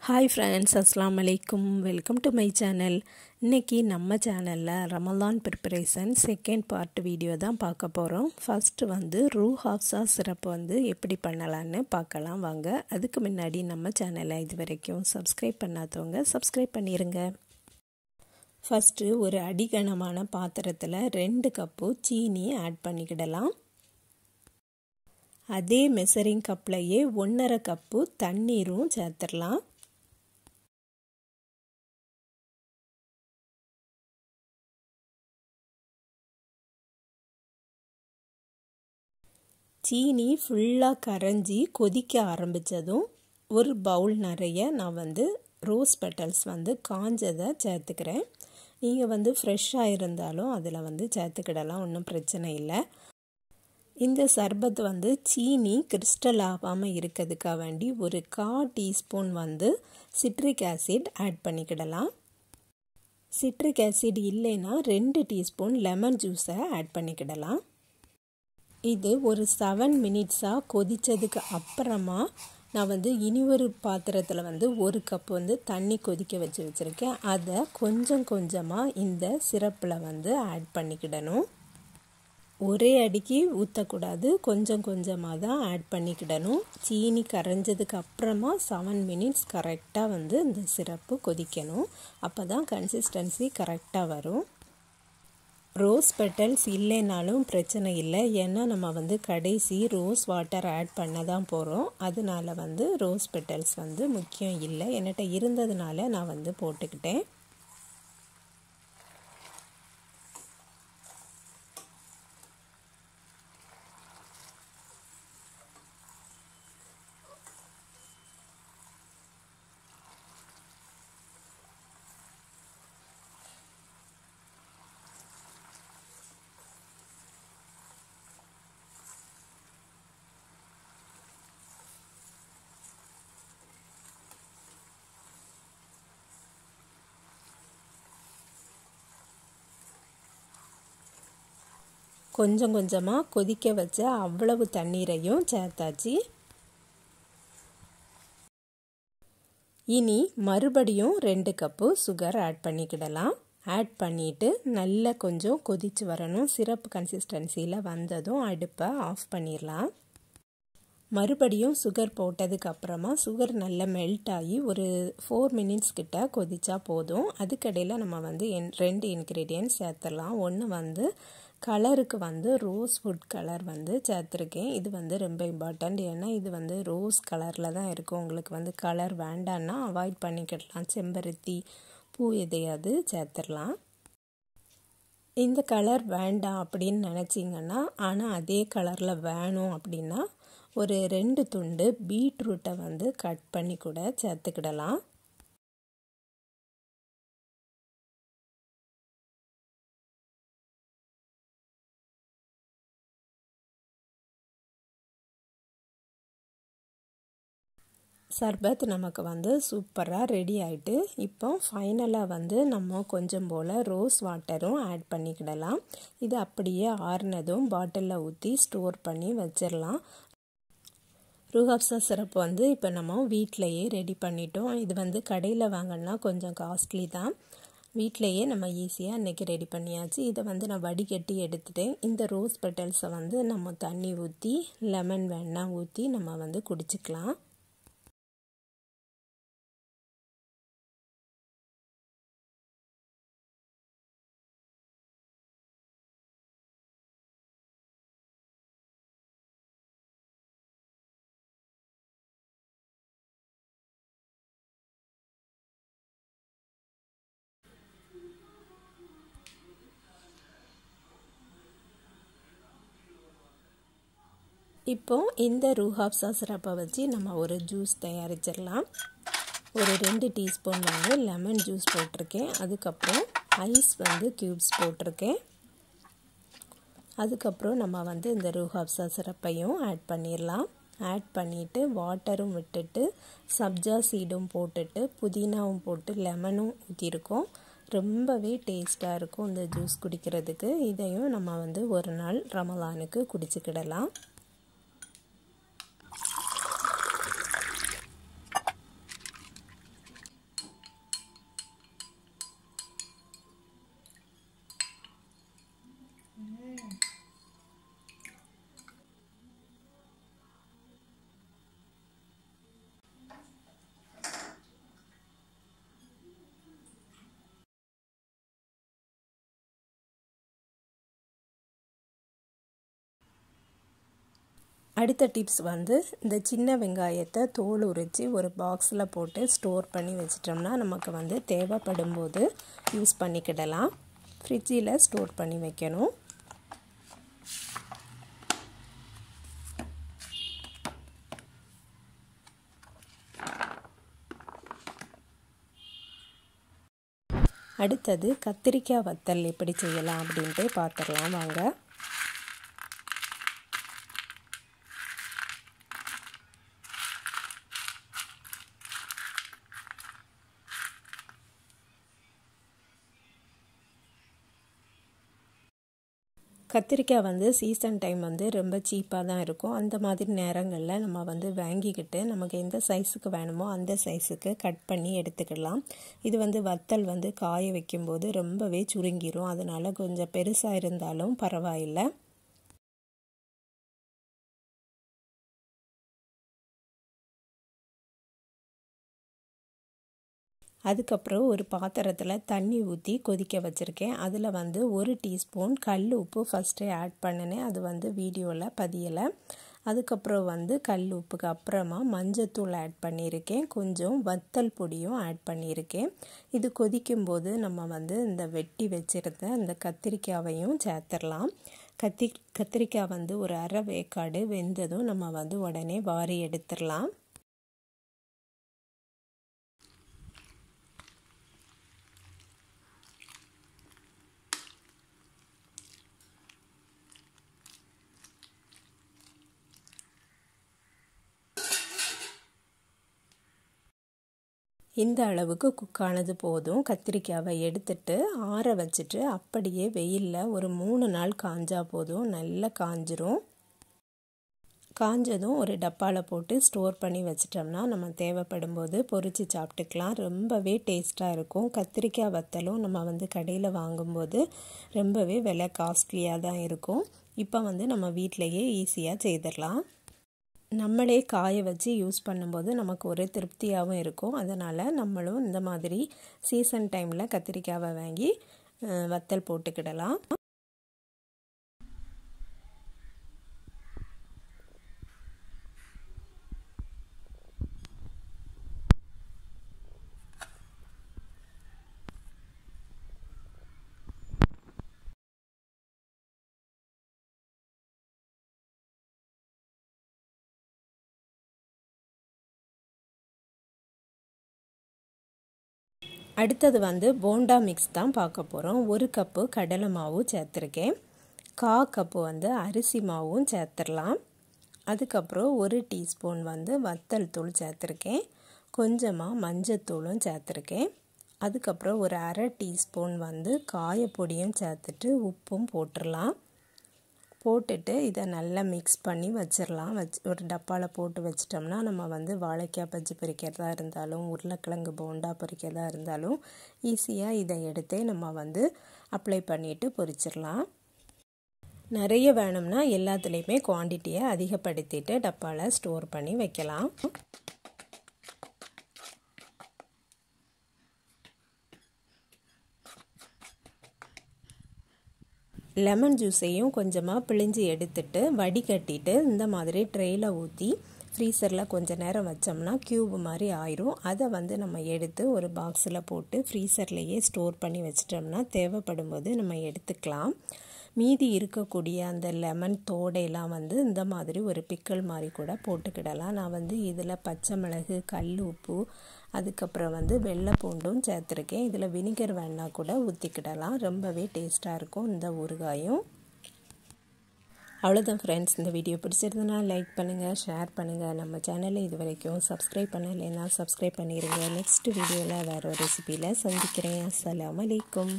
Hi friends, Assalamu alaikum. Welcome to my channel. இன்னைக்கு நம்ம சேனல்ல Ramadan preparation second part video தான் பார்க்க போறோம். First வந்து ரூஹ் அஃப்ஸா சிரப் வந்து எப்படி பண்ணலாம்னு பார்க்கலாம் வாங்க. அதுக்கு முன்னாடி நம்ம சேனலை இதுவரைக்கும் subscribe பண்ணாதவங்க subscribe பண்ணிருங்க. First ஒரு அடிகனமான பாத்திரத்துல 2 கப் சீனி ஆட் பண்ணிக்கிடலாம். அதே மெஷரிங் கப்லயே 1.5 கப் தண்ணீரும் சேர்த்துடலாம். சீனி ஃபுல்லா கரைஞ்சி கொதிக்க ஆரம்பிச்சதும் ஒரு பவுல் நிறைய நான் வந்து ரோஸ் பெட்டல்ஸ் வந்து காஞ்சதை சேர்த்துக்கிறேன். நீங்க வந்து ஃப்ரெஷ்ஷா இருந்தாலும் அதில வந்து சேர்த்துக்கிடலாம், ஒன்றும் பிரச்சனை இல்லை. இந்த சர்பத் வந்து சீனி கிறிஸ்டல் ஆகாம இருக்கிறதுக்காக வேண்டி ஒரு 1/4 டீஸ்பூன் வந்து சிட்ரிக் ஆசிட் ஆட் பண்ணிக்கிடலாம். சிட்ரிக் ஆசிட் இல்லைன்னா 2 டீஸ்பூன் லெமன் ஜூஸை ஆட் பண்ணிக்கிடலாம். இது ஒரு 7 மினிட்ஸா கொதிச்சதுக்கு அப்புறமா நான் வந்து இனி ஒரு பாத்திரத்துல வந்து 1 கப் வந்து தண்ணி கொதிக்க வச்சிருக்கேன். அதை கொஞ்சம் கொஞ்சமா இந்த சிரப்ல வந்து ஆட் பண்ணிக்கிடணும். ஒரே அடிக்கு ஊற்றக்கூடாது, கொஞ்சம் கொஞ்சமாக தான் ஆட் பண்ணிக்கிடணும். சீனி கரைஞ்சதுக்கு அப்புறமா 7 மினிட்ஸ் கரெக்டாக வந்து இந்த சிரப்பு கொதிக்கணும். அப்போ தான் கன்சிஸ்டன்சி கரெக்டாக வரும். ரோஸ் பெட்டல்ஸ் இல்லைனாலும் பிரச்சனை இல்லை, ஏன்னா நம்ம வந்து கடைசி ரோஸ் வாட்டர் ஆட் பண்ண தான் போகிறோம். அதனால வந்து ரோஸ் பெட்டல்ஸ் வந்து முக்கியம் இல்லை, என்கிட்ட இருந்ததுனால நான் வந்து போட்டுக்கிட்டேன். கொஞ்சம் கொஞ்சமாக கொதிக்க வச்ச அவ்வளவு தண்ணீரையும் சேர்த்தாச்சு. இனி மறுபடியும் 2 கப்பு சுகர் ஆட் பண்ணிக்கிடலாம். ஆட் பண்ணிட்டு நல்லா கொஞ்சம் கொதிச்சு வரணும். சிரப் கன்சிஸ்டன்சியில் வந்ததும் அடுப்பை ஆஃப் பண்ணிடலாம். மறுபடியும் சுகர் போட்டதுக்கு அப்புறமா சுகர் நல்லா மெல்ட் ஆகி ஒரு 4 மினிட்ஸ் கிட்ட கொதிச்சா போதும். அதுக்கடையில் நம்ம வந்து 2 இன்க்ரீடியன்ட்ஸ் சேர்த்துடலாம். ஒன்று வந்து கலருக்கு வந்து ரோஸ் ஃபுட் கலர் வந்து சேர்த்துருக்கேன். இது வந்து ரொம்ப இம்பார்ட்டண்ட், ஏன்னா இது வந்து ரோஸ் கலரில் தான் இருக்கும். உங்களுக்கு வந்து கலர் வேண்டான்னா அவாய்ட் பண்ணிக்கிடலாம். செம்பருத்தி பூ எதையாவது சேர்த்துடலாம். இந்த கலர் வேண்டாம் அப்படின்னு நினச்சிங்கன்னா, ஆனால் அதே கலரில் வேணும் அப்படின்னா ஒரு 2 துண்டு பீட்ரூட்டை வந்து கட் பண்ணி கூட சேர்த்துக்கிடலாம். சர்பத் நமக்கு வந்து சூப்பராக ரெடி ஆகிட்டு, இப்போ ஃபைனலாக வந்து நம்ம கொஞ்சம் போல் ரோஸ் வாட்டரும் ஆட் பண்ணிக்கிடலாம். இது அப்படியே ஆறுனதும் பாட்டிலில் ஊற்றி ஸ்டோர் பண்ணி வச்சிடலாம். ரூஹ் அஃப்ஸா சிரப் வந்து இப்போ நம்ம வீட்டிலையே ரெடி பண்ணிட்டோம். இது வந்து கடையில் வாங்கினா கொஞ்சம் காஸ்ட்லி தான். வீட்டிலையே நம்ம ஈஸியாக இன்றைக்கி ரெடி பண்ணியாச்சு. இதை வந்து நான் வடிகட்டி எடுத்துட்டேன். இந்த ரோஸ் பெட்டல்ஸை வந்து நம்ம தண்ணி ஊற்றி லெமன் வேணா ஊற்றி நம்ம வந்து குடிச்சிக்கலாம். இப்போ இந்த ரூஹ் அஃப்ஸா சிரப்பை வச்சு நம்ம ஒரு ஜூஸ் தயாரிச்சிடலாம். ஒரு 2 டீஸ்பூன் வந்து லெமன் ஜூஸ் போட்டிருக்கேன். அதுக்கப்புறம் ஐஸ் வந்து க்யூப்ஸ் போட்டிருக்கேன். அதுக்கப்புறம் நம்ம வந்து இந்த ரூஹ் அஃப்ஸா சிரப்பையும் ஆட் பண்ணிடலாம். ஆட் பண்ணிவிட்டு வாட்டரும் விட்டுட்டு சப்ஜா சீடும் போட்டுட்டு புதினாவும் போட்டு லெமனும் ஊற்றிருக்கோம். ரொம்பவே டேஸ்ட்டாக இருக்கும் இந்த ஜூஸ் குடிக்கிறதுக்கு. இதையும் நம்ம வந்து ஒரு நாள் ரமலானுக்கு குடிச்சிக்கிடலாம். அடுத்த டிப்ஸ் வந்து இந்த சின்ன வெங்காயத்தை தோல் உரித்து ஒரு பாக்ஸில் போட்டு ஸ்டோர் பண்ணி வச்சிட்டோம்னா நமக்கு வந்து தேவைப்படும் போது யூஸ் பண்ணிக்கிடலாம். ஃப்ரிட்ஜில் ஸ்டோர் பண்ணி வைக்கணும். அடுத்தது கத்திரிக்காய் வத்தல் எப்படி செய்யலாம் அப்படின்ட்டு பார்த்துடலாம் வாங்க. கத்திரிக்காய் வந்து சீசன் டைம் வந்து ரொம்ப சீப்பாக தான் இருக்கும். அந்த மாதிரி நேரங்களில் நம்ம வந்து வாங்கிக்கிட்டு நமக்கு எந்த சைஸுக்கு வேணுமோ அந்த சைஸுக்கு கட் பண்ணி எடுத்துக்கலாம். இது வந்து வத்தல் வந்து காய வைக்கும்போது ரொம்பவே சுருங்கிரும். அதனால் கொஞ்சம் பெருசாக இருந்தாலும் பரவாயில்லை. அதுக்கப்புறம் ஒரு பாத்திரத்தில் தண்ணி ஊற்றி கொதிக்க வச்சுருக்கேன். அதில் வந்து 1 டீஸ்பூன் கல் உப்பு ஃபஸ்ட்டே ஆட் பண்ணினேன். அது வந்து வீடியோவில் பதியலை. அதுக்கப்புறம் வந்து கல் உப்புக்கு அப்புறமா மஞ்சத்தூள் ஆட் பண்ணியிருக்கேன். கொஞ்சம் வத்தல் பொடியும் ஆட் பண்ணியிருக்கேன். இது கொதிக்கும்போது நம்ம வந்து இந்த வெட்டி வச்சுருந்த இந்த கத்திரிக்காயையும் சேர்த்துடலாம். கத்திரிக்காய் வந்து ஒரு அரை வேக்காடு வெந்ததும் நம்ம வந்து உடனே வாரி எடுத்துடலாம். இந்த அளவுக்கு குக் ஆனது போதும். கத்திரிக்காவை எடுத்துட்டு ஆற வச்சுட்டு அப்படியே வெயிலில் ஒரு 3 நாள் காஞ்சா போதும். நல்லா காஞ்சிரும். காஞ்சதும் ஒரு டப்பாவில் போட்டு ஸ்டோர் பண்ணி வச்சிட்டோம்னா நம்ம தேவைப்படும் போது பொரித்து சாப்பிட்டுக்கலாம். ரொம்பவே டேஸ்ட்டாக இருக்கும். கத்திரிக்காய் வத்தலும் நம்ம வந்து கடையில் வாங்கும்போது ரொம்பவே விலை காஸ்ட்லியாக தான் இருக்கும். இப்போ வந்து நம்ம வீட்டிலையே ஈஸியாக செய்திடலாம். நம்மளே காய வச்சு யூஸ் பண்ணும்போது நமக்கு ஒரு திருப்தியாகவும் இருக்கும். அதனால் நம்மளும் இந்த மாதிரி சீசன் டைமில் கத்திரிக்காவை வாங்கி வத்தல் போட்டுக்கிடலாம். அடுத்தது வந்து போண்டா மிக்ஸ் தான் பார்க்க போகிறோம். 1 கப்பு கடலை மாவு சேர்த்துருக்கேன். 1/4 கப்பு வந்து அரிசி மாவும் சேர்த்துடலாம். அதுக்கப்புறம் 1 டீஸ்பூன் வந்து வத்தல் தூள் சேர்த்துருக்கேன். கொஞ்சமாக மஞ்சத்தூளும் சேர்த்துருக்கேன். அதுக்கப்புறம் ஒரு அரை டீஸ்பூன் வந்து காயப்பொடியும் சேர்த்துட்டு உப்பும் போட்டுடலாம். போட்டுட்டு இதை நல்லா மிக்ஸ் பண்ணி வச்சிடலாம். ஒரு டப்பாவில் போட்டு வச்சிட்டோம்னா நம்ம வந்து வாழைக்காய் பஜ்ஜி பொரிக்கிறதா இருந்தாலும் உருளைக்கிழங்கு போண்டா பொரிக்கிறதா இருந்தாலும் ஈஸியாக இதை எடுத்து நம்ம வந்து அப்ளை பண்ணிவிட்டு பொரிச்சிடலாம். நிறைய வேணும்னா எல்லாத்துலேயுமே குவான்டிட்டியை அதிகப்படுத்திட்டு டப்பாவில் ஸ்டோர் பண்ணி வைக்கலாம். லெமன் ஜூஸையும் கொஞ்சமாக பிழிஞ்சு எடுத்துட்டு வடிகட்டிட்டு இந்த மாதிரி ட்ரேயில் ஊற்றி ஃப்ரீசரில் கொஞ்சம் நேரம் வச்சோம்னா க்யூப் மாதிரி ஆயிரும். அதை வந்து நம்ம எடுத்து ஒரு பாக்ஸில் போட்டு ஃப்ரீசர்லேயே ஸ்டோர் பண்ணி வச்சிட்டோம்னா தேவைப்படும் போது நம்ம எடுத்துக்கலாம். மீதி இருக்கக்கூடிய அந்த லெமன் தோடையெல்லாம் வந்து இந்த மாதிரி ஒரு பிக்கல் மாதிரி கூட போட்டுக்கிடலாம். நான் வந்து இதில் பச்சை மிளகு, கல் உப்பு, அதுக்கப்புறம் வந்து வெள்ளை பூண்டும் சேர்த்துருக்கேன். இதில் வினிகர் வேணா கூட ஊற்றிக்கிடலாம். ரொம்பவே டேஸ்ட்டாக இருக்கும் இந்த ஊறுகாயும். அவ்வளோதான் ஃப்ரெண்ட்ஸ். இந்த வீடியோ பிடிச்சிருந்தனா லைக் பண்ணுங்கள், ஷேர் பண்ணுங்கள். நம்ம சேனலை இது வரைக்கும் சப்ஸ்கிரைப் பண்ணலைன்னா சப்ஸ்கிரைப் பண்ணிடுங்க. நெக்ஸ்ட் வீடியோவில் வேறு ஒரு ரெசிபியில் சந்திக்கிறேன். அஸ்ஸலாமு அலைக்கும்.